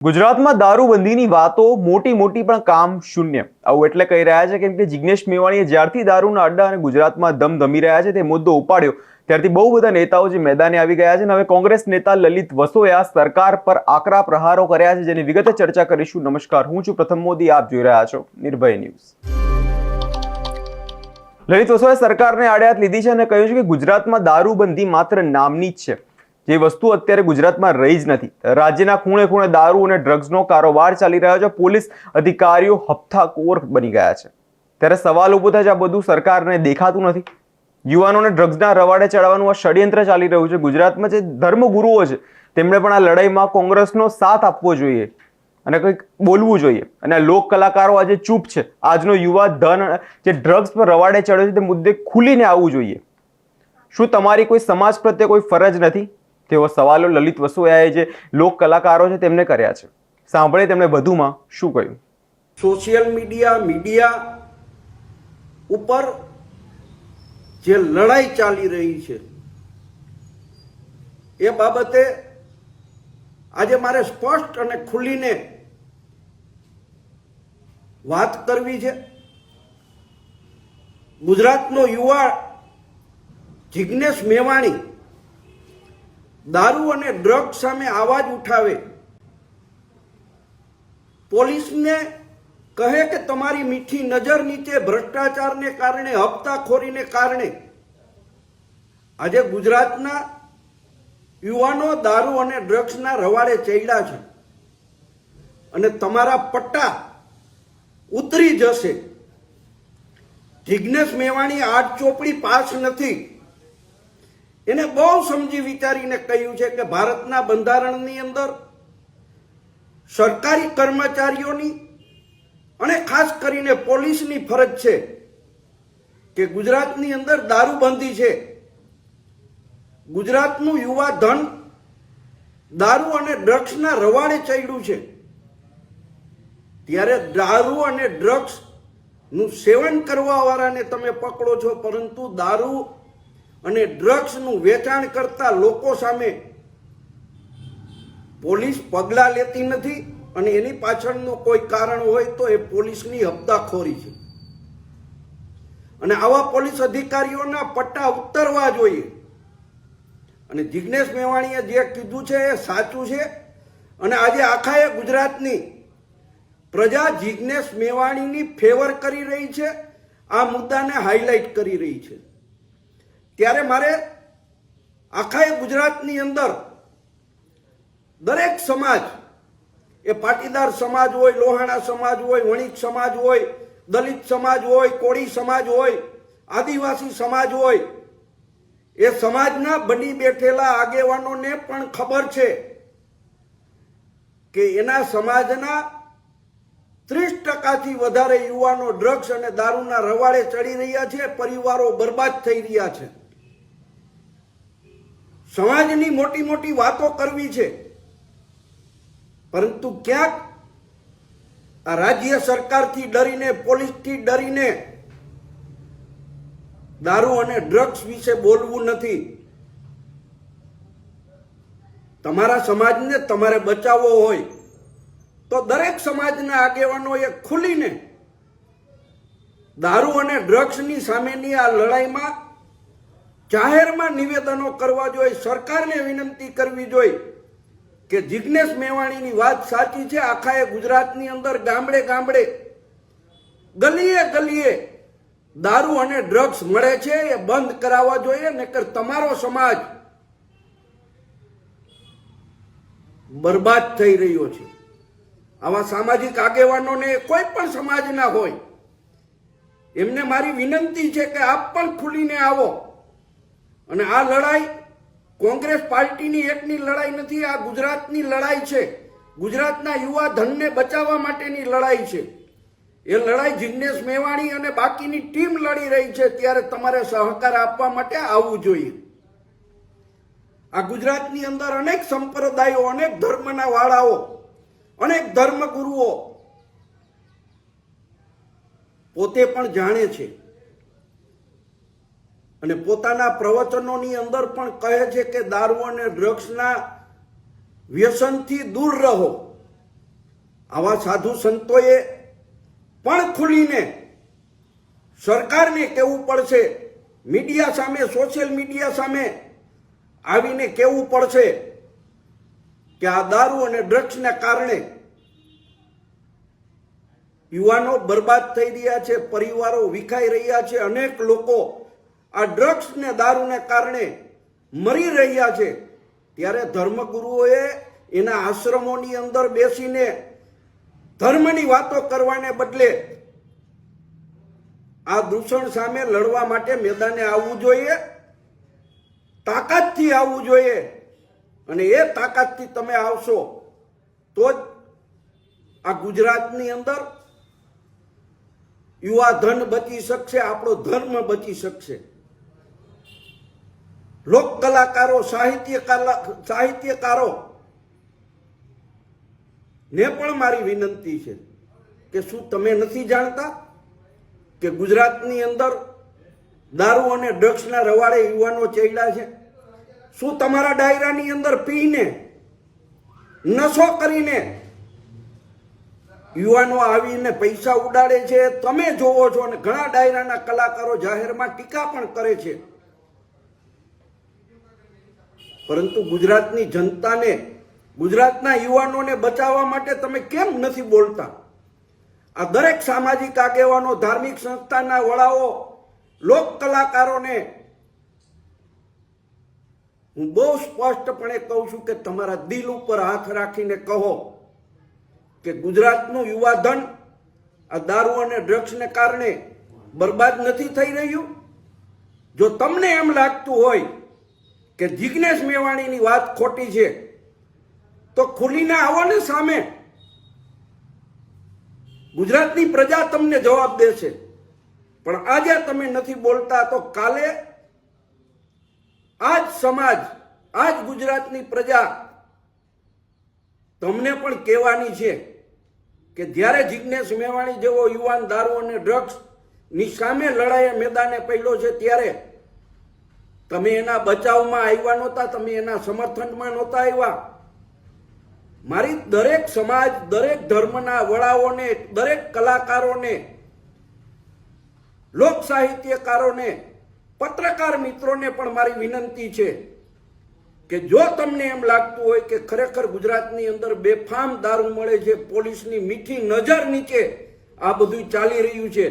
ગુજરાતમાં દારૂબંધીની વાતો મોટી મોટી પણ કામ શૂન્ય આવું એટલે કહી રહ્યા છે કેમ કે જિગ્નેશ મેવાણીએ જ્યારથી દારૂના અડ્ડા અને ગુજરાતમાં ધમધમી રહ્યા છે તે મુદ્દો ઉપાડ્યો ત્યારથી બહુ બધા નેતાઓ જે મેદાને આવી ગયા છે અને હવે કોંગ્રેસ નેતા લલિત વસોયા સરકાર પર આકરા પ્રહારો કર્યા છે જેની વિગતે ચર્ચા કરીશું। નમસ્કાર, હું છું પ્રથમ મોદી, આપ જોઈ રહ્યા છો નિર્ભય ન્યૂઝ। લલિત વસોયાએ સરકારને આડે હાથ લીધી છે અને કહ્યું છે કે ગુજરાતમાં દારૂબંધી માત્ર નામની જ છે, જે વસ્તુ અત્યારે ગુજરાતમાં રહી જ નથી। રાજ્યના ખૂણે ખૂણે દારૂ અને ડ્રગ્સનો કારોબાર ચાલી રહ્યો છે, પોલીસ અધિકારીઓ હપ્તાખોર બની ગયા છે। ત્યારે સવાલ ઉભો થાય છે, આ બધું સરકારને દેખાતું નથી? યુવાનોને ડ્રગ્સના રવાડે ચડાવવાનું આ ષડયંત્ર ચાલી રહ્યું છે। ગુજરાતમાં જે ધર્મગુરુઓ છે તેમણે પણ આ લડાઈમાં કોંગ્રેસનો સાથ આપવો જોઈએ અને કંઈક બોલવું જોઈએ અને આ લોક કલાકારો આજે ચૂપ છે। આજનો યુવા ધન જે ડ્રગ્સ પર રવાડે ચડ્યો છે તે મુદ્દે ખુલીને આવવું જોઈએ। શું તમારી કોઈ સમાજ પ્રત્યે કોઈ ફરજ નથી? તેવો સવાલો લલિત વસોયાએ જે લોક કલાકારો છે તેમને કર્યા છે। સાંભળે તેમણે વધુમાં શું કહ્યું। સોશિયલ મીડિયા ઉપર જે લડાઈ ચાલી રહી છે એ બાબતે આજે મારે સ્પષ્ટ અને ખુલીને વાત કરવી છે। ગુજરાતનો યુવા જિગ્નેશ મેવાણી દારૂ અને ડ્રગ્સ સામે અવાજ ઉઠાવે, પોલીસને કહે કે તમારી મીઠી નજર નીચે ભ્રષ્ટાચારને કારણે, હપ્તાખોરીને કારણે આજે ગુજરાતના યુવાનો દારૂ અને ડ્રગ્સના રવાડે ચડ્યા છે અને તમારા પટ્ટા ઉતરી જશે। જિગ્નેશ મેવાણી આઠ ચોપડી પાસ નથી। એને બહુ સમજી વિચારીને કહ્યું છે કે ભારતના બંધારણની અંદર સરકારી કર્મચારીઓની અને ખાસ કરીને પોલીસની ફરજ છે કે ગુજરાતની અંદર દારૂબંધી છે। ગુજરાતનું યુવા ધન દારૂ અને ડ્રગ્સના રવાડે ચડ્યું છે, ત્યારે દારૂ અને ડ્રગ્સનું સેવન કરવા વાળાને તમે પકડો છો, પરંતુ દારૂ અને ડ્રગ્સનું વેચાણ કરતા લોકો સામે પોલીસ પગલાં લેતી નથી અને એની પાછળનું કોઈ કારણ હોય તો એ પોલીસની હપ્તાખોરી છે અને આવા પોલીસ અધિકારીઓના પટ્ટા ઉતરવા જોઈએ। અને જિગ્નેશ મેવાણીએ જે કીધું છે એ સાચું છે અને આજે આખા ગુજરાતની પ્રજા જિગ્નેશ મેવાણીની ફેવર કરી રહી છે, આ મુદ્દાને હાઇલાઇટ કરી રહી છે। ત્યારે મારે આખા ગુજરાતની અંદર દરેક સમાજ, એ પાટીદાર સમાજ હોય, લોહાણા સમાજ હોય, વણિક સમાજ હોય, દલિત સમાજ હોય, કોળી સમાજ હોય, આદિવાસી સમાજ હોય, એ સમાજના બની બેઠેલા આગેવાનોને પણ ખબર છે કે એના સમાજના 30% વધારે યુવાનો ડ્રગ્સ અને દારૂના રવાડે ચડી રહ્યા છે, પરિવારો બરબાદ થઈ રહ્યા છે। સમાજની મોટી મોટી વાતો કરવી છે, પરંતુ ક્યાંક આ રાજ્ય સરકારથી ડરીને, પોલીસથી ડરીને દારૂ અને ડ્રગ્સ વિશે બોલવું નથી। તમારા સમાજને તમારે બચાવવો હોય તો દરેક સમાજના આગેવાનોએ ખુલીને દારૂ અને ડ્રગ્સની સામેની આ લડાઈમાં જાહેરમાં નિવેદનો કરવા જોઈએ, સરકારને વિનંતી કરવી જોઈએ કે જિગ્નેશ મેવાણીની વાત સાચી છે। આખા ગુજરાતની અંદર ગામડે ગામડે, ગલીએ ગલીએ દારૂ અને ડ્રગ્સ મળે છે, એ બંધ કરાવવા જોઈએ, નકર તમારો સમાજ બરબાદ થઈ રહ્યો છે। આવા સામાજિક આગેવાનોને, કોઈ પણ સમાજના હોય, એમને મારી વિનંતી છે કે આપ પણ ખુલીને આવો અને આ લડાઈ કોંગ્રેસ પાર્ટીની એકની લડાઈ નથી, આ ગુજરાતની લડાઈ છે। ગુજરાતના યુવા ધનને બચાવવા માટેની લડાઈ છે। એ લડાઈ જિગ્નેશ મેવાણી અને બાકીની ટીમ લડી રહી છે, ત્યારે તમારે સહકાર આપવા માટે આવવું જોઈએ। આ ગુજરાતની અંદર અનેક સંપ્રદાયો, અનેક ધર્મના વાળાઓ, અનેક ધર્મગુરુઓ પોતે પણ જાણે છે અને પોતાના પ્રવચનોની અંદર પણ કહે છે કે દારૂ અને ડ્રગ્સના વ્યસનથી દૂર રહો। આવા સાધુ સંતોએ પણ ખુલીને સરકારને કહેવું પડશે, મીડિયા સામે, સોશિયલ મીડિયા સામે આવીને કહેવું પડશે કે આ દારૂ અને ડ્રગ્સના કારણે યુવાનો બરબાદ થઈ રહ્યા છે, પરિવારો વિખાઈ રહ્યા છે, અનેક લોકો આ ડ્રગ્સ ને દારૂને કારણે મરી રહ્યા છે. ત્યારે ધર્મગુરુઓએ એના આશ્રમોની અંદર બેસીને ધર્મની વાતો કરવાને બદલે આ દૂષણ સામે લડવા માટે મેદાને આવવું જોઈએ, તાકાતથી આવવું જોઈએ. અને એ તાકાતથી તમે આવશો તો જ આ ગુજરાતની અંદર યુવા ધન બચી શકશે, આપણો ધર્મ બચી શકશે. લોક કલાકારો, સાહિત્યકારો ને પણ મારી વિનંતી છે કે શું તમે નથી જાણતા કે ગુજરાતની અંદર દારૂ અને ડ્રગ્સના રવાડે યુવાનો ચડ્યા છે? શું તમારા ડાયરાની અંદર પીને, નશો કરીને યુવાનો આવીને પૈસા ઉડાડે છે? તમે જોવો છો અને ઘણા ડાયરાના કલાકારો જાહેરમાં ટીકા પણ કરે છે. પરંતુ ગુજરાતની જનતાને, ગુજરાતના યુવાનોને બચાવવા માટે તમે કેમ નથી બોલતા? આ દરેક સામાજિક આગેવાનો, ધાર્મિક સંસ્થાના વડાઓ, લોક કલાકારોને હું બહુ સ્પષ્ટપણે કહું છું કે તમારા દિલ ઉપર હાથ રાખીને કહો કે ગુજરાતનું યુવાધન આ દારૂ અને ડ્રગ્સને કારણે બરબાદ નથી થઈ રહ્યું? જો તમને એમ લાગતું હોય કે જિગ્નેશ મેવાણીની વાત ખોટી છે તો ખુલીને આવો ને સામે. ગુજરાતની પ્રજા તમને જવાબ દેશે. પણ આજે તમે નથી બોલતા તો કાલે આજ સમાજ, આજ ગુજરાતની પ્રજા તમને પણ કહેવાની છે કે જ્યારે જિગ્નેશ મેવાણી જેવો યુવાન દારૂ અને ડ્રગ્સ ની સામે લડાઈએ મેદાને પડ્યો છે ત્યારે તમે એના બચાવમાં આવ્યા નહોતા, તમે એના સમર્થનમાં નહોતા આવ્યા. મારી દરેક સમાજ, દરેક ધર્મના વડાઓને, દરેક કલાકારોને, લોક સાહિત્યકારોને, પત્રકાર મિત્રોને પણ મારી વિનંતી છે કે જો તમને એમ લાગતું હોય કે ખરેખર ગુજરાતની અંદર બેફામ દારૂ મળે છે, પોલીસની મીઠી નજર નીચે આ બધું ચાલી રહ્યું છે,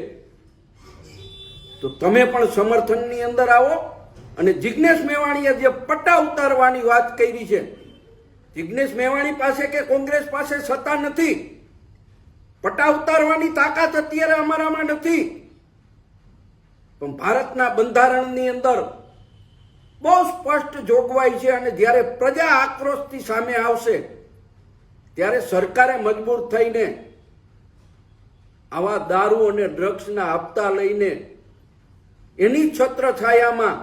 તો તમે પણ સમર્થનની અંદર આવો. અને જિગ્નેશ મેવાણીએ જે પટ્ટા ઉતારવાની વાત કરી છે, જિગ્નેશ મેવાણી પાસે કે કોંગ્રેસ પાસે સત્તા નથી. પટ્ટા ઉતારવાની તાકાત અત્યારે અમારામાં નથી. પણ ભારતના બંધારણની અંદર બહુ સ્પષ્ટ જોગવાઈ છે અને જ્યારે પ્રજા આક્રોશથી સામે આવશે ત્યારે સરકારે મજબૂર થઈને આવા દારૂ અને ડ્રગ્સના હપ્તા લઈને એની છત્રછાયામાં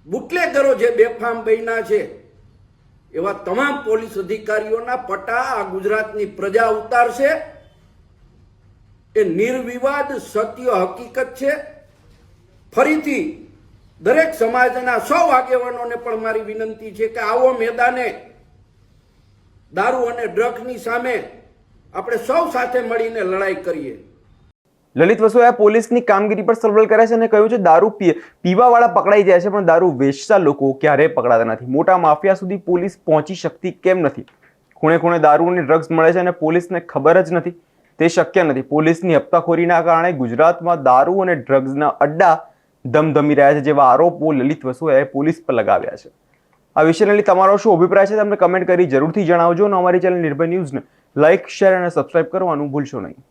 બુટલેગરો જે બેફામ બન્યા છે એવા તમામ પોલીસ અધિકારીઓના પટ્ટા આ ગુજરાતની પ્રજા ઉતારશે. એ નિર્વિવાદ સત્ય હકીકત છે. ફરીથી દરેક સમાજના સૌ આગેવાનોને પણ મારી વિનંતી છે કે આવો મેદાને દારૂ અને ડ્રગ્સની સામે આપણે સૌ સાથે મળીને લડાઈ કરીએ. લલિત વસોયા પોલીસની કામગીરી પર સવાલ કર્યા છે અને કહ્યું છે દારૂ પીવાવાળા પકડાઈ જાય છે પણ દારૂ વેચતા લોકો ક્યારેય પકડાતા નથી. મોટા માફિયા સુધી પોલીસ પહોંચી શકતી કેમ નથી? ખૂણે ખૂણે દારૂ અને ડ્રગ્સ મળે છે અને પોલીસને ખબર જ નથી. તે શક્ય નથી. પોલીસની હપ્તાખોરીના કારણે ગુજરાતમાં દારૂ અને ડ્રગ્સના અડ્ડા ધમધમી રહ્યા છે, જેવા આરોપો લલિત વસોયાએ પોલીસ પર લગાવ્યા છે. આ વિષયને લઈ તમારો શું અભિપ્રાય છે તમને કમેન્ટ કરી જરૂરથી જણાવજો અને અમારી ચેનલ નિર્ભય ન્યૂઝને લાઇક, શેર અને સબસ્ક્રાઇબ કરવાનું ભૂલશો નહીં.